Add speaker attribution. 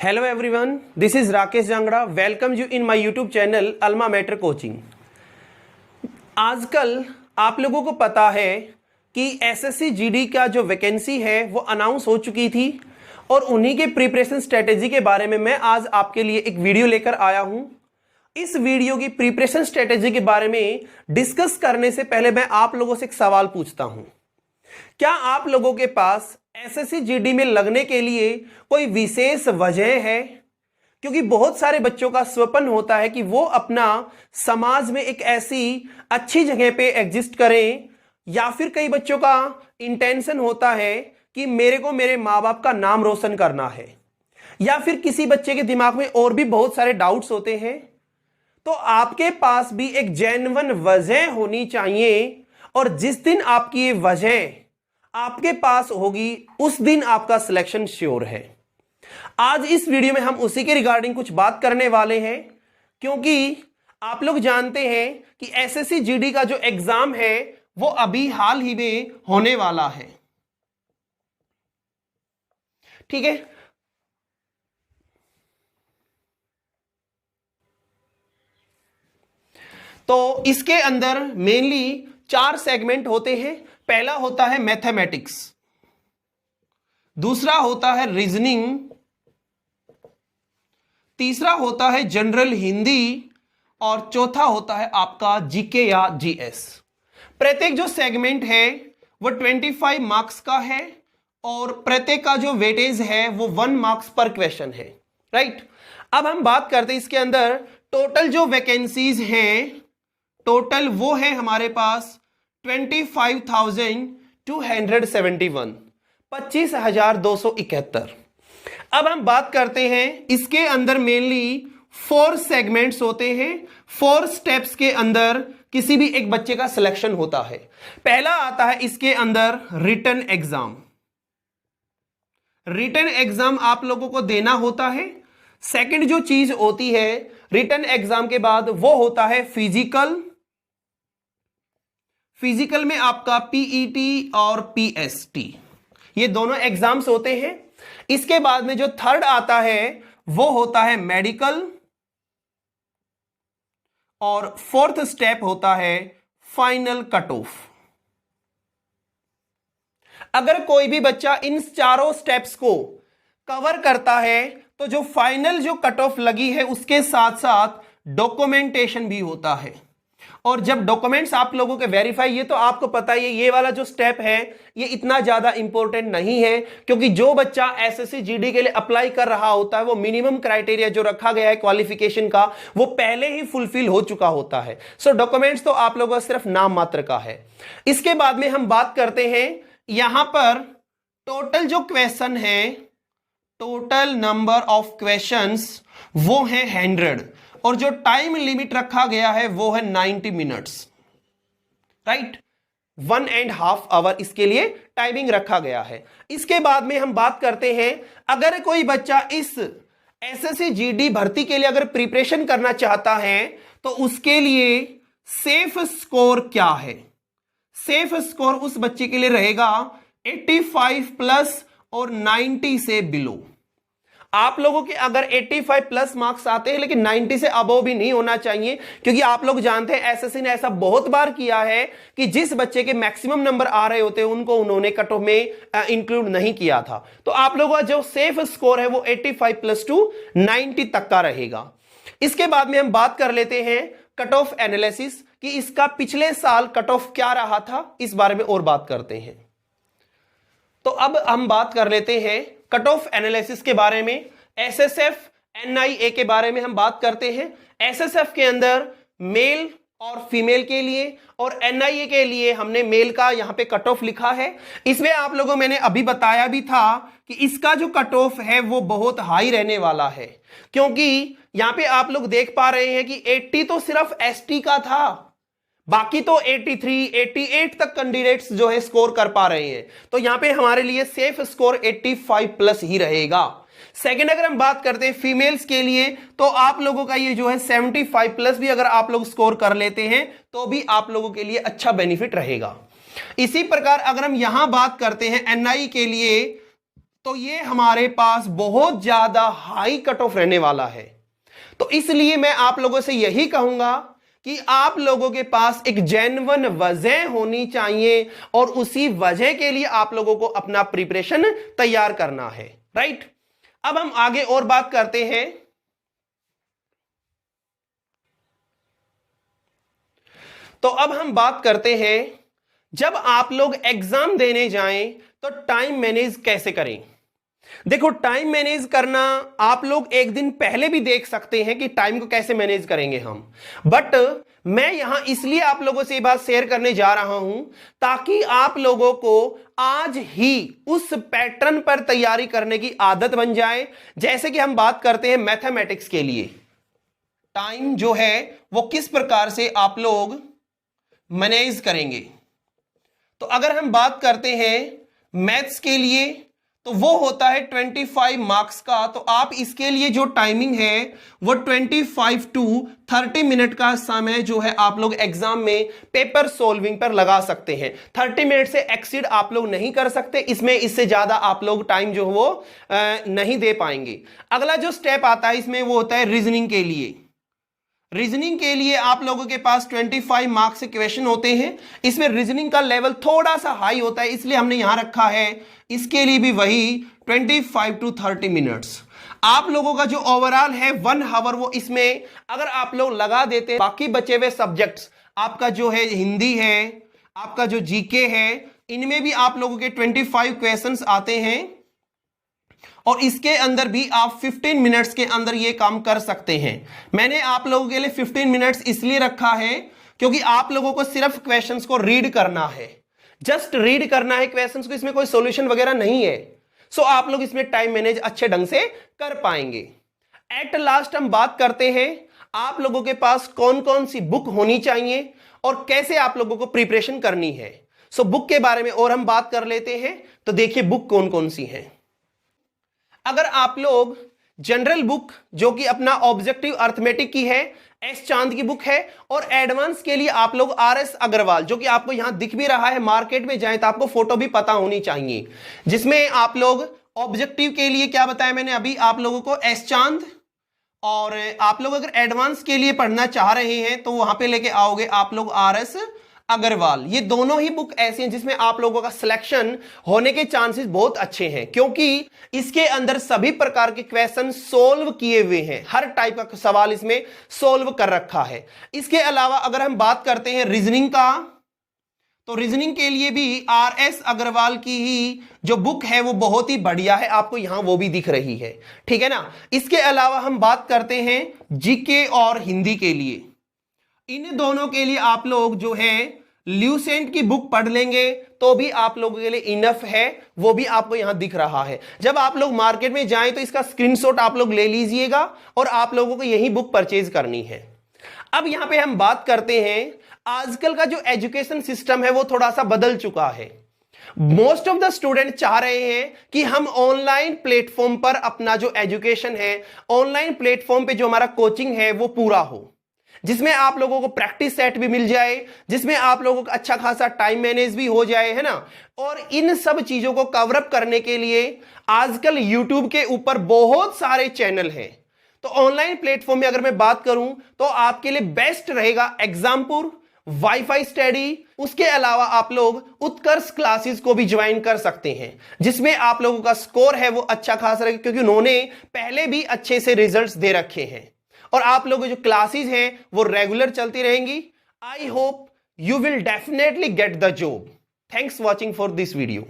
Speaker 1: Hello everyone, this is Rakesh Jangra. Welcome you in my YouTube channel Alma Mater Coaching. आजकल आप लोगों को पता है कि एसएससी जीडी का जो वैकेंसी है वो अनाउंस हो चुकी थी और उन्हीं के प्रिपरेशन स्ट्रेटेजी के बारे में मैं आज आपके लिए एक वीडियो लेकर आया हूं। इस वीडियो की प्रिपरेशन स्ट्रेटेजी के बारे में डिस्कस करने से पहले मैं आप लोगों से एक सवाल पूछता हूं। क्या आप लोगों के पास एसएससी जीडी में लगने के लिए कोई विशेष वजह है? क्योंकि बहुत सारे बच्चों का स्वप्न होता है कि वो अपना समाज में एक ऐसी अच्छी जगह पे एग्जिस्ट करें, या फिर कई बच्चों का इंटेंशन होता है कि मेरे को मेरे माँ बाप का नाम रोशन करना है, या फिर किसी बच्चे के दिमाग में और भी बहुत सारे डाउट्स होते हैं। तो आपके पास भी एक जेन्युइन वजह होनी चाहिए, और जिस दिन आपकी ये वजह आपके पास होगी उस दिन आपका सिलेक्शन श्योर है। आज इस वीडियो में हम उसी के रिगार्डिंग कुछ बात करने वाले हैं, क्योंकि आप लोग जानते हैं कि एसएससी जीडी का जो एग्जाम है वो अभी हाल ही में होने वाला है। ठीक है, तो इसके अंदर मेनली 4 सेगमेंट होते हैं। पहला होता है मैथमेटिक्स, दूसरा होता है रीजनिंग, तीसरा होता है जनरल हिंदी, और चौथा होता है आपका जीके या जीएस। प्रत्येक जो सेगमेंट है वो 25 मार्क्स का है, और प्रत्येक का जो वेटेज है वो 1 मार्क्स पर क्वेश्चन है। राइट, अब हम बात करते हैं इसके अंदर टोटल जो वैकेंसीज हैं, टोटल वो है हमारे पास 25,271, 25,271। अब हम बात करते हैं इसके अंदर मेनली 4 सेगमेंट्स होते हैं। 4 स्टेप्स के अंदर किसी भी एक बच्चे का सिलेक्शन होता है। पहला आता है इसके अंदर रिटन एग्जाम। रिटन एग्जाम आप लोगों को देना होता है। सेकंड जो चीज होती है रिटन एग्जाम के बाद वो होता है फिजिकल। फिजिकल में आपका पीईटी और पीएसटी, ये दोनों एग्जाम्स होते हैं। इसके बाद में जो थर्ड आता है वो होता है मेडिकल, और फोर्थ स्टेप होता है फाइनल कट ऑफ। अगर कोई भी बच्चा इन चारों स्टेप्स को कवर करता है तो जो फाइनल जो कट ऑफ लगी है उसके साथ साथ डॉक्यूमेंटेशन भी होता है। और जब डॉक्यूमेंट्स आप लोगों के वेरीफाई, ये तो आपको पता ही है, ये वाला जो स्टेप है ये इतना ज्यादा इंपॉर्टेंट नहीं है, क्योंकि जो बच्चा एसएससी जीडी के लिए अप्लाई कर रहा होता है वो मिनिमम क्राइटेरिया जो रखा गया है क्वालिफिकेशन का वो पहले ही फुलफिल हो चुका होता है। सो डॉक्यूमेंट्स तो आप लोगों का सिर्फ नाम मात्र का है। इसके बाद में हम बात करते हैं यहां पर टोटल जो क्वेश्चन है, टोटल नंबर ऑफ क्वेश्चंस वो है 100, और जो टाइम लिमिट रखा गया है वो है 90 मिनट्स। राइट, 1.5 आवर इसके लिए टाइमिंग रखा गया है। इसके बाद में हम बात करते हैं अगर कोई बच्चा इस एसएससी जीडी भर्ती के लिए अगर प्रिपरेशन करना चाहता है तो उसके लिए सेफ स्कोर क्या है। सेफ स्कोर उस बच्चे के लिए रहेगा 85 प्लस और 90 से बिलो। आप लोगों के अगर 85 प्लस मार्क्स आते हैं लेकिन 90 से अबव भी नहीं होना चाहिए, क्योंकि आप लोग जानते हैं एसएससी ने ऐसा बहुत बार किया है कि जिस बच्चे के मैक्सिमम नंबर आ रहे होते हैं उनको उन्होंने कट ऑफ में इंक्लूड नहीं किया था। तो आप लोगों का जो सेफ स्कोर है वो 85 प्लस टू 90 तक का रहेगा। इसके बाद में हम बात कर लेते हैं कट ऑफ एनालिसिस कि इसका पिछले साल कट ऑफ क्या रहा था, इस बारे में और बात करते हैं। तो अब हम बात कर लेते हैं कट ऑफ एनालिसिस के बारे में। एसएसएफ एनआईए के बारे में हम बात करते हैं। एसएसएफ के अंदर मेल और फीमेल के लिए, और एनआईए के लिए हमने मेल का यहां पे कट ऑफ लिखा है। इसमें आप लोगों मैंने अभी बताया भी था कि इसका जो कट ऑफ है वो बहुत हाई रहने वाला है, क्योंकि यहां पे आप लोग देख पा रहे हैं कि 80 तो सिर्फ एसटी का था, बाकी तो 83, 88 तक कैंडिडेट्स जो है स्कोर कर पा रहे हैं। तो यहां पे हमारे लिए सेफ स्कोर 85 प्लस ही रहेगा। सेकंड अगर हम बात करते हैं फीमेल्स के लिए, तो आप लोगों का ये जो है 75 प्लस भी अगर आप लोग स्कोर कर लेते हैं तो भी आप लोगों के लिए अच्छा बेनिफिट रहेगा। इसी प्रकार अगर हम यहां बात करते हैं एनआई के लिए, तो ये हमारे पास बहुत ज्यादा हाई कट ऑफ रहने वाला है। तो इसलिए मैं आप लोगों से यही कहूंगा कि आप लोगों के पास एक जेन्युइन वजह होनी चाहिए और उसी वजह के लिए आप लोगों को अपना प्रिपरेशन तैयार करना है, राइट। अब हम आगे और बात करते हैं। तो अब हम बात करते हैं, जब आप लोग एग्जाम देने जाएं तो टाइम मैनेज कैसे करें। देखो, टाइम मैनेज करना आप लोग एक दिन पहले भी देख सकते हैं कि टाइम को कैसे मैनेज करेंगे हम, बट मैं यहां इसलिए आप लोगों से ये बात शेयर करने जा रहा हूं ताकि आप लोगों को आज ही उस पैटर्न पर तैयारी करने की आदत बन जाए। जैसे कि हम बात करते हैं मैथमेटिक्स के लिए, टाइम जो है वो किस प्रकार से आप लोग मैनेज करेंगे। तो अगर हम बात करते हैं मैथ्स के लिए, तो वो होता है 25 मार्क्स का। तो आप इसके लिए जो टाइमिंग है वो 25 टू 30 मिनट का समय जो है आप लोग एग्जाम में पेपर सॉल्विंग पर लगा सकते हैं। 30 मिनट से एक्सीड आप लोग नहीं कर सकते, इसमें इससे ज्यादा आप लोग टाइम जो वो नहीं दे पाएंगे। अगला जो स्टेप आता है इसमें वो होता है रीजनिंग के लिए। रीजनिंग के लिए आप लोगों के पास 25 मार्क्स के क्वेश्चन होते हैं। इसमें रीजनिंग का लेवल थोड़ा सा हाई होता है, इसलिए हमने यहां रखा है इसके लिए भी वही 25 टू 30 मिनट्स। आप लोगों का जो ओवरऑल है 1 आवर, वो इसमें अगर आप लोग लगा देते हैं, बाकी बचे हुए सब्जेक्ट्स आपका जो है हिंदी है, आपका जो जीके है, इनमें भी आप लोगों के 25 क्वेश्चंस आते हैं और इसके अंदर भी आप 15 मिनट्स के अंदर ये काम कर सकते हैं। मैंने आप लोगों के लिए 15 मिनट्स इसलिए रखा है क्योंकि आप लोगों को सिर्फ क्वेश्चंस को रीड करना है, जस्ट रीड करना है क्वेश्चंस को, इसमें कोई सॉल्यूशन वगैरह नहीं है। सो आप लोग इसमें टाइम मैनेज अच्छे ढंग से कर पाएंगे। एट लास्ट हम बात करते हैं आप लोगों के पास कौन कौन सी बुक होनी चाहिए और कैसे आप लोगों को प्रिपरेशन करनी है। सो बुक के बारे में और हम बात कर लेते हैं। तो देखिए बुक कौन कौन सी हैं। अगर आप लोग जनरल बुक जो कि अपना ऑब्जेक्टिव अर्थमेटिक की है, एस चांद की बुक है, और एडवांस के लिए आप लोग आर.एस. अग्रवाल, जो कि आपको यहां दिख भी रहा है, मार्केट में जाएं तो आपको फोटो भी पता होनी चाहिए, जिसमें आप लोग ऑब्जेक्टिव के लिए क्या बताया मैंने अभी आप लोगों को, एस चांद। और आप लोग अगर एडवांस के लिए पढ़ना चाह रहे हैं तो वहां पे लेके आओगे आप लोग आर.एस. अग्रवाल। ये दोनों ही बुक ऐसी हैं जिसमें आप लोगों का सिलेक्शन होने के चांसेस बहुत अच्छे हैं, क्योंकि इसके अंदर सभी प्रकार के क्वेश्चन सोल्व किए हुए हैं, हर टाइप का सवाल इसमें सोल्व कर रखा है। इसके अलावा अगर हम बात करते हैं रीजनिंग का, तो रीजनिंग के लिए भी आर.एस. अग्रवाल की ही जो बुक है वो बहुत ही बढ़िया है, आपको यहां वो भी दिख रही है, ठीक है ना। इसके अलावा हम बात करते हैं जीके और हिंदी के लिए। इन दोनों के लिए आप लोग जो है ल्यूसेंट की बुक पढ़ लेंगे तो भी आप लोगों के लिए इनफ है, वो भी आपको यहां दिख रहा है। जब आप लोग मार्केट में जाएं तो इसका स्क्रीनशॉट आप लोग ले लीजिएगा और आप लोगों को यही बुक परचेज करनी है। अब यहां पे हम बात करते हैं, आजकल का जो एजुकेशन सिस्टम है वो थोड़ा सा बदल चुका है। मोस्ट ऑफ द स्टूडेंट चाह रहे हैं कि हम ऑनलाइन प्लेटफॉर्म पर अपना जो एजुकेशन है, ऑनलाइन प्लेटफॉर्म पे जो हमारा कोचिंग है वो पूरा हो, जिसमें आप लोगों को प्रैक्टिस सेट भी मिल जाए, जिसमें आप लोगों को अच्छा खासा टाइम मैनेज भी हो जाए, है ना। और इन सब चीजों को कवर अप करने के लिए आजकल YouTube के ऊपर बहुत सारे चैनल हैं। तो ऑनलाइन प्लेटफॉर्म में अगर मैं बात करूं तो आपके लिए बेस्ट रहेगा एग्जामपुर, वाईफाई स्टडी। उसके अलावा आप लोग उत्कर्ष क्लासेस को भी ज्वाइन कर सकते हैं, जिसमें आप लोगों का स्कोर है वो अच्छा खासा रहेगा, क्योंकि उन्होंने पहले भी अच्छे से रिजल्ट्स दे रखे हैं और आप लोगों की जो क्लासेस हैं वो रेगुलर चलती रहेंगी। I hope you will definitely get the job. Thanks watching for this video.